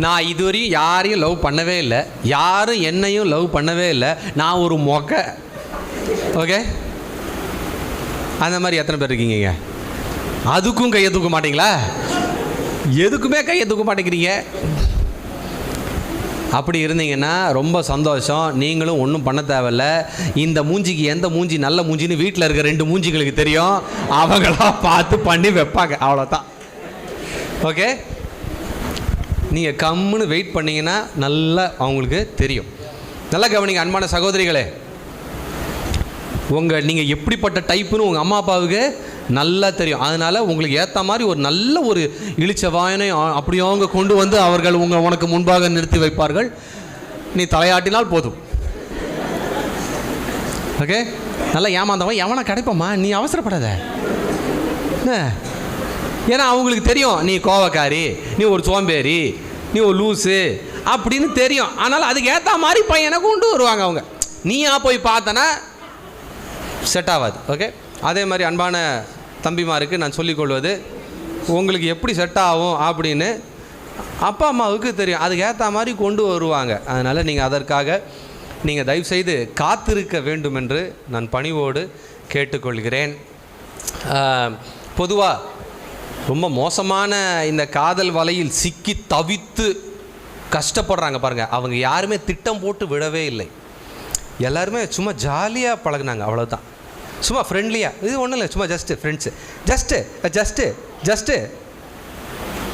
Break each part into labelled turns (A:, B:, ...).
A: நான் இதுவரையும் யாரையும் லவ் பண்ணவே இல்லை, யாரும் என்னையும் லவ் பண்ணவே இல்லை, நான் ஒரு மொக்க. ஓகே, அந்த மாதிரி எத்தனை பேர் இருக்கீங்க? அதுக்கும் கையை தூக்க மாட்டீங்களா? எதுக்குமே கையை தூக்க மாட்டேங்கிறீங்க. அப்படி இருந்தீங்கன்னா ரொம்ப சந்தோஷம். நீங்களும் ஒன்றும் பண்ண தேவையில்ல. இந்த மூஞ்சிக்கு எந்த மூஞ்சி நல்ல மூஞ்சின்னு வீட்டில் இருக்க 2 மூஞ்சிகளுக்கு தெரியும், அவங்களா பார்த்து பண்ணி வைப்பாங்க, அவ்வளோதான். ஓகே, நீங்கள் கம்முன்னு வெயிட் பண்ணிங்கன்னா நல்லா அவங்களுக்கு தெரியும். நல்லா கவனிங்க அன்பான சகோதரிகளே, நீங்கள் எப்படிப்பட்ட டைப்புன்னு உங்கள் அம்மா அப்பாவுக்கு நல்லா தெரியும். அதனால் உங்களுக்கு ஏற்ற மாதிரி ஒரு நல்ல ஒரு இழிச்ச வாயனை அப்படியே அவங்க கொண்டு வந்து அவர்கள் உனக்கு முன்பாக நிறுத்தி வைப்பார்கள். நீ தலையாட்டினால் போதும். ஓகே, நல்லா ஏமாந்தவன் எவனை கிடைப்போம்மா, நீ அவசரப்படாத. ஏன்னா அவங்களுக்கு தெரியும் நீ கோவக்காரி, நீ ஒரு சோம்பேறி, நீ ஒரு லூஸு அப்படின்னு தெரியும். ஆனால் அதுக்கு ஏற்ற மாதிரி பையனை கொண்டு வருவாங்க அவங்க. நீயா போய் பார்த்தனா செட் ஆகாது. ஓகே, அதே மாதிரி அன்பான தம்பிமாருக்கு நான் சொல்லிக்கொள்வது, உங்களுக்கு எப்படி செட் ஆகும் அப்படின்னு அப்பா அம்மாவுக்கு தெரியும், அதுக்கு ஏற்ற மாதிரி கொண்டு வருவாங்க. அதனால் நீங்கள் அதற்காக நீங்கள் தயவுசெய்து காத்திருக்க வேண்டும் என்று நான் பணிவோடு கேட்டுக்கொள்கிறேன். பொதுவாக ரொம்ப மோசமான இந்த காதல் வலையில் சிக்கி தவித்து கஷ்டப்படுறாங்க பாருங்கள், அவங்க யாருமே திட்டம் போட்டு விடவே இல்லை. எல்லாருமே சும்மா ஜாலியாக பழகுனாங்க, அவ்வளோதான். சும்மா ஃப்ரெண்ட்லியாக, இது ஒன்றும் இல்லை, சும்மா ஜஸ்ட்டு ஃப்ரெண்ட்ஸு,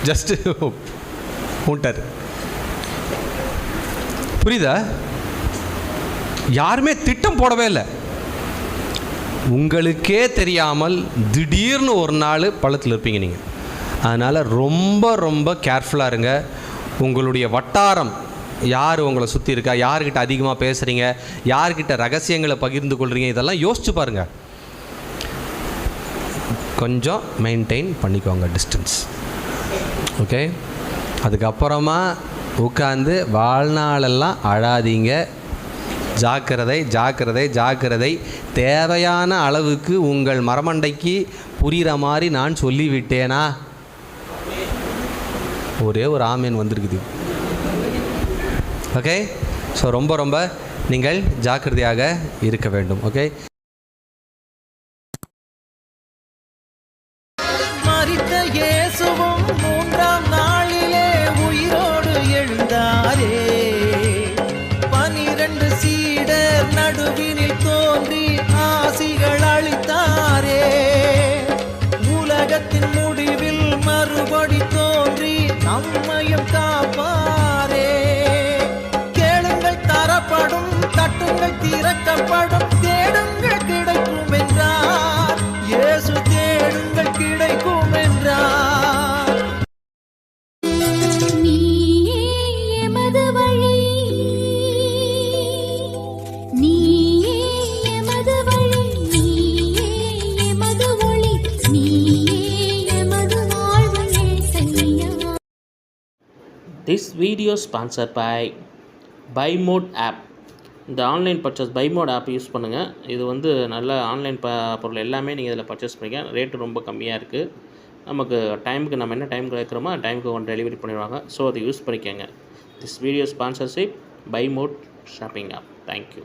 A: ஜஸ்ட்டு ஊட்டார். புரியுதா? யாருமே திட்டம் போடவே இல்லை. உங்களுக்கே தெரியாமல் திடீர்னு ஒரு நாள் பள்ளத்தில் இருப்பீங்க நீங்கள். அதனால் ரொம்ப ரொம்ப கேர்ஃபுல்லாக இருங்க. உங்களுடைய வட்டாரம் யார் உங்களை சுற்றி இருக்கா, யார்கிட்ட அதிகமாக பேசுகிறீங்க, யார்கிட்ட ரகசியங்களை பகிர்ந்து கொள்கிறீங்க, இதெல்லாம் யோசிச்சு பாருங்கள். கொஞ்சம் மெயின்டைன் பண்ணிக்கோங்க டிஸ்டன்ஸ். ஓகே, அதுக்கப்புறமா உட்காந்து வாழ்நாளெல்லாம் அழாதீங்க. ஜாக்கிரதை ஜாக்கிரதை ஜாக்கிரதை. தேவையான அளவுக்கு உங்கள் மரமண்டைக்கு புரிகிற மாதிரி நான் சொல்லிவிட்டேனா? ஒரே ஒரு ஆமீன் வந்திருக்குது. ஓகே, ஸோ ரொம்ப ரொம்ப நீங்கள் ஜாக்கிரதையாக இருக்க வேண்டும். ஓகே,
B: மரித்த இயேசுவும் 3ஆம் நாளிலே உயிரோடு எழுந்தாரே. 12 சீடர் நடுவினில் தோன்றி ஆசிகள் அளித்தாரே. உலகத்தின் முடிவில் மறுபடி தோன்றி நம்மையும் காப்பாரே. தட்டுங்கள் திறக்கப்படும், தேடுங்கள் கிடைக்கும் என்றார் இயேசு. தேடுங்கள் கிடைக்கும் என்றார்.
C: நீயே எமது வழி, நீயே எமது வழி, நீயே எமது ஒளி, நீயே எமது வாழ்வு இயேசையா.
D: This video sponsored by BuyMode app. இந்த online purchase BuyMode app use பண்ணுங்கள். இது நல்ல ஆன்லைன் பொருள் எல்லாமே நீங்கள் இதில் பர்ச்சேஸ் பண்ணிக்க. ரேட்டு ரொம்ப கம்மியாக இருக்குது. நமக்கு டைமுக்கு நம்ம என்ன டைமுக்கு கேட்குறோமோ டைமுக்கு டெலிவரி பண்ணிடுவாங்க. ஸோ அதை யூஸ் பண்ணிக்கோங்க. This video sponsorship BuyMode shopping app. Thank you.